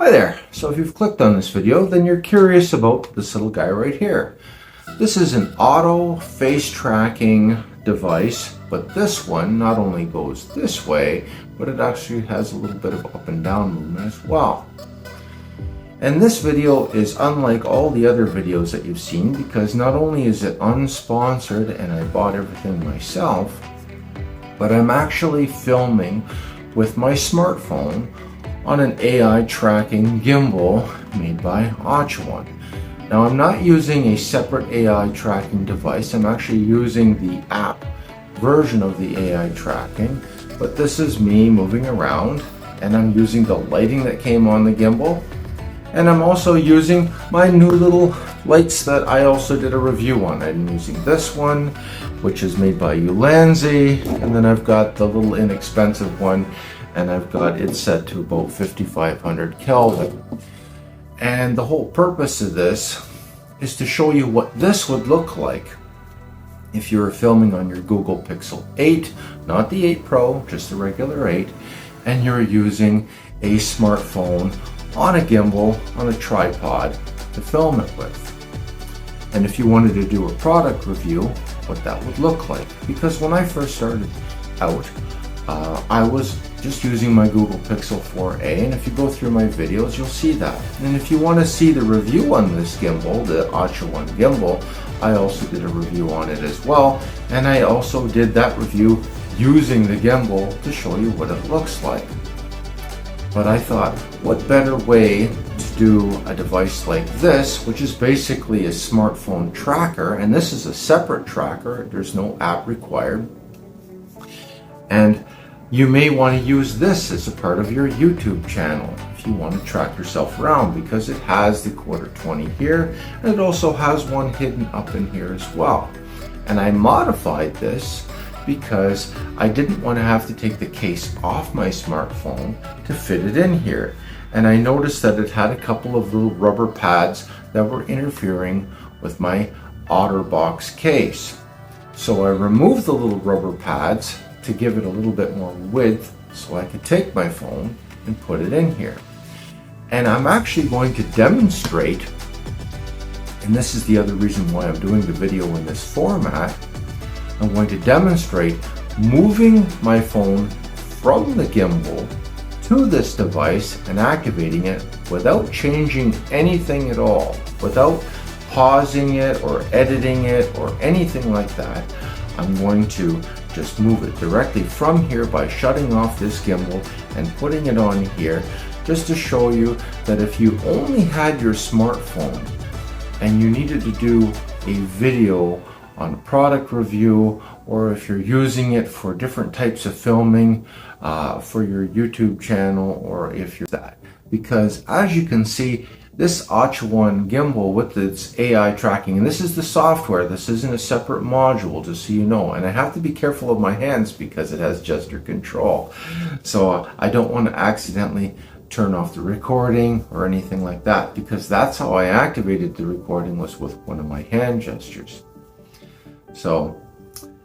Hi there! So if you've clicked on this video, then you're curious about this little guy right here. This is an auto face tracking device, but this one not only goes this way, but it actually has a little bit of up and down movement as well. And this video is unlike all the other videos that you've seen because not only is it unsponsored and I bought everything myself, but I'm actually filming with my smartphone on an AI tracking gimbal made by Achuan. Now I'm not using a separate AI tracking device, I'm actually using the app version of the AI tracking, but this is me moving around and I'm using the lighting that came on the gimbal, and I'm also using my new little lights that I also did a review on. I'm using this one, which is made by Ulanzi, and then I've got the little inexpensive one, and I've got it set to about 5500 Kelvin. And the whole purpose of this is to show you what this would look like if you were filming on your Google Pixel 8, not the 8 Pro, just the regular 8, and you're using a smartphone on a gimbal, on a tripod to film it with. And if you wanted to do a product review, what that would look like. Because when I first started out, I was just using my Google Pixel 4a, and if you go through my videos, you'll see that. And if you want to see the review on this gimbal, the Achuan gimbal, I also did a review on it as well, and I also did that review using the gimbal to show you what it looks like. But I thought, what better way to do a device like this, which is basically a smartphone tracker, and this is a separate tracker, there's no app required, and you may want to use this as a part of your YouTube channel if you want to track yourself around, because it has the quarter 20 here, and it also has one hidden up in here as well. And I modified this because I didn't want to have to take the case off my smartphone to fit it in here. And I noticed that it had a couple of little rubber pads that were interfering with my OtterBox case. So I removed the little rubber pads to give it a little bit more width so I could take my phone and put it in here. And I'm actually going to demonstrate, and this is the other reason why I'm doing the video in this format, I'm going to demonstrate moving my phone from the gimbal to this device and activating it without changing anything at all, without pausing it or editing it or anything like that. I'm going to just move it directly from here by shutting off this gimbal and putting it on here, just to show you that if you only had your smartphone and you needed to do a video on a product review, or if you're using it for different types of filming for your YouTube channel, or if you're that. Because as you can see, this Achuan gimbal with its AI tracking, and this is the software, this isn't a separate module, just so you know, and I have to be careful of my hands because it has gesture control. So I don't want to accidentally turn off the recording or anything like that, because that's how I activated the recording, was with one of my hand gestures. So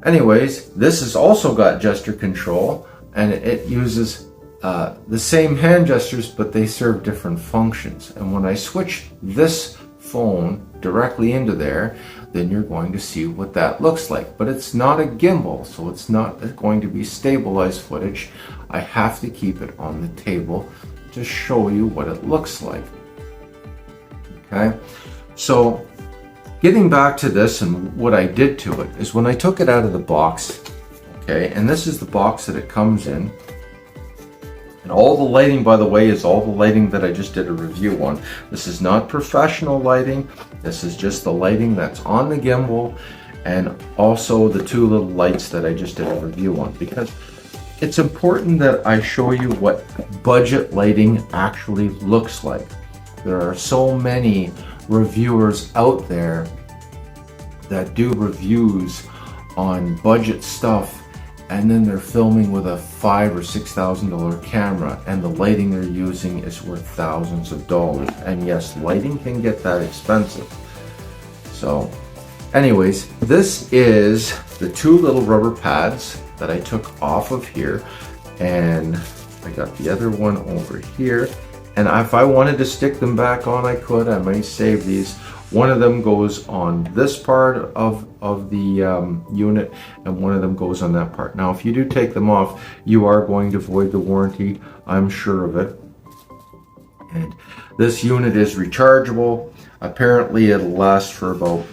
anyways, this has also got gesture control, and it uses the same hand gestures, but they serve different functions. And when I switch this phone directly into there, then you're going to see what that looks like. But it's not a gimbal, so it's not going to be stabilized footage. I have to keep it on the table to show you what it looks like. Okay, so getting back to this, and what I did to it is when I took it out of the box, okay, and this is the box that it comes in. And all the lighting, by the way, is all the lighting that I just did a review on. This is not professional lighting. This is just the lighting that's on the gimbal, and also the two little lights that I just did a review on, because it's important that I show you what budget lighting actually looks like. There are so many reviewers out there that do reviews on budget stuff, and then they're filming with a $5,000 or $6,000 camera, and the lighting they're using is worth thousands of dollars. And yes, lighting can get that expensive. So anyways, this is the two little rubber pads that I took off of here, and I got the other one over here, And if I wanted to stick them back on, I could. I might save these. One of them goes on this part of the unit, and one of them goes on that part. Now, if you do take them off, you are going to void the warranty. I'm sure of it. And this unit is rechargeable. Apparently, it'll last for about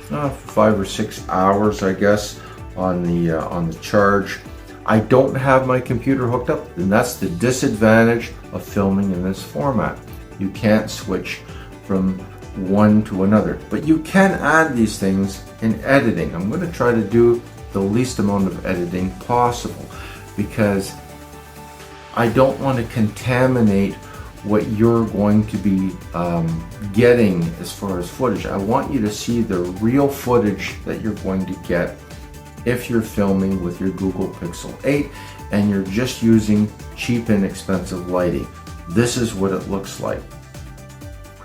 5 or 6 hours, I guess, on the charge. I don't have my computer hooked up, and that's the disadvantage of filming in this format. You can't switch from one to another, but you can add these things in editing. I'm going to try to do the least amount of editing possible because I don't want to contaminate what you're going to be getting as far as footage. I want you to see the real footage that you're going to get if you're filming with your Google Pixel 8 and you're just using cheap, inexpensive lighting. This is what it looks like.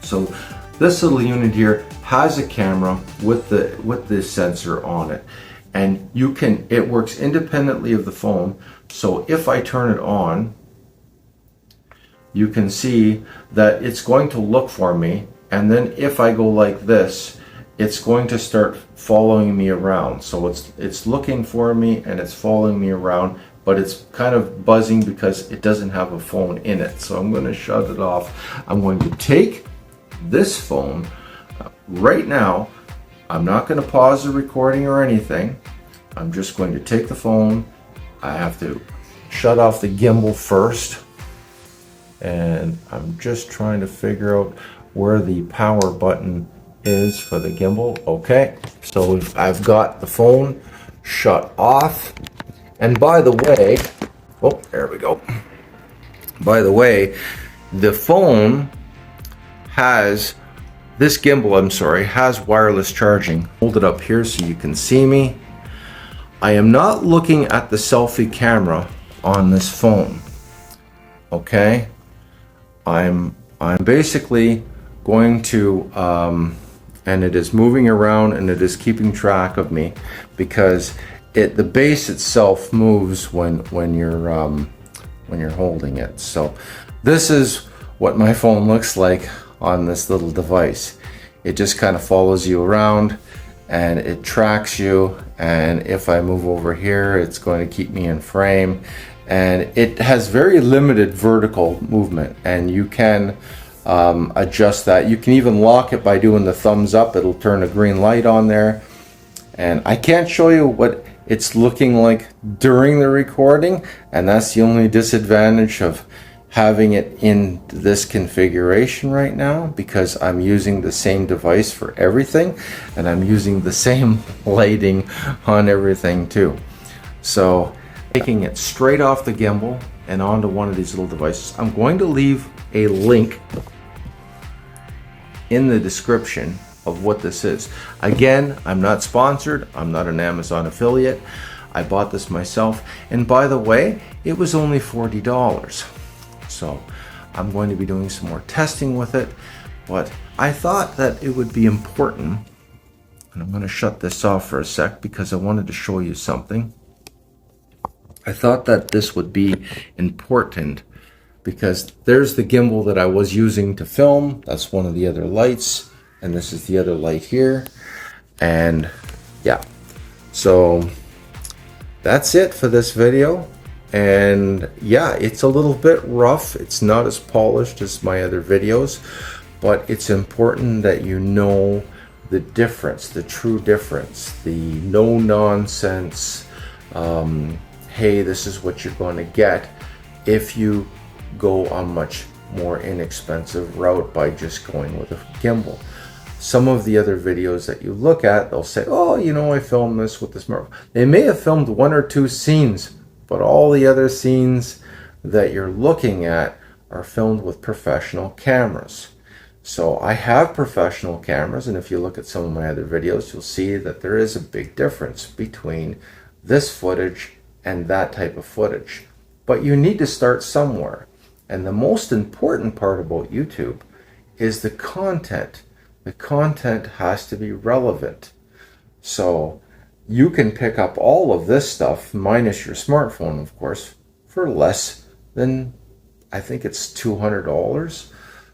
So this little unit here has a camera with the sensor on it, and it works independently of the phone. So if I turn it on, you can see that it's going to look for me, and then if I go like this, it's going to start following me around. So it's looking for me and it's following me around, but it's kind of buzzing because it doesn't have a phone in it. So I'm going to shut it off. I'm going to take this phone right now. I'm not going to pause the recording or anything. I'm just going to take the phone. I have to shut off the gimbal first, and I'm just trying to figure out where the power button is for the gimbal. Okay, so I've got the phone shut off. And by the way, oh, there we go. By the way, the phone has, this gimbal, I'm sorry, has wireless charging. Hold it up here so you can see me. I am not looking at the selfie camera on this phone. Okay, I'm basically going to and it is moving around and it is keeping track of me because the base itself moves when you're holding it. So this is what my phone looks like on this little device. It just kind of follows you around and it tracks you, and if I move over here, it's going to keep me in frame, and it has very limited vertical movement, and you can adjust that. You can even lock it by doing the thumbs up. It'll turn a green light on there. And I can't show you what it's looking like during the recording, and that's the only disadvantage of having it in this configuration right now, because I'm using the same device for everything and I'm using the same lighting on everything too. So taking it straight off the gimbal and onto one of these little devices. I'm going to leave a link in the description of what this is. Again, I'm not sponsored. I'm not an Amazon affiliate. I bought this myself. And by the way, it was only $40. So I'm going to be doing some more testing with it. But I thought that it would be important, and I'm going to shut this off for a sec because I wanted to show you something. I thought that this would be important because there's the gimbal that I was using to film. That's one of the other lights, and this is the other light here. And yeah, so that's it for this video. And yeah, it's a little bit rough. It's not as polished as my other videos, but it's important that you know the difference, the true difference, the no nonsense, hey, this is what you're going to get if you go a much more inexpensive route by just going with a gimbal. Some of the other videos that you look at, they'll say, oh, you know, I filmed this with the smartphone. They may have filmed 1 or 2 scenes, but all the other scenes that you're looking at are filmed with professional cameras. So I have professional cameras, and if you look at some of my other videos, you'll see that there is a big difference between this footage and that type of footage. But you need to start somewhere. And the most important part about YouTube is the content. The content has to be relevant. So you can pick up all of this stuff, minus your smartphone, of course, for less than I think it's $200.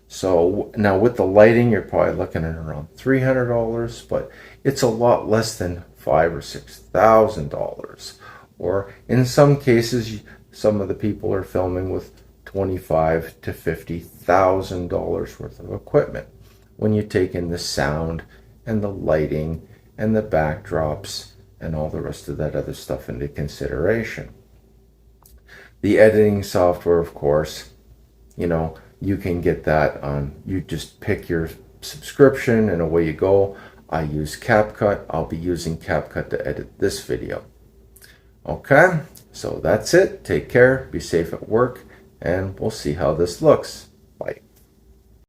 So now with the lighting, you're probably looking at around $300, but it's a lot less than $5,000 or $6,000. Or in some cases, some of the people are filming with $25,000 to $50,000 worth of equipment when you take in the sound and the lighting and the backdrops and all the rest of that other stuff into consideration. The editing software, of course, you can get that on, you just pick your subscription and away you go. I use CapCut. I'll be using CapCut to edit this video. Okay, so that's it. Take care, be safe at work, and we'll see how this looks.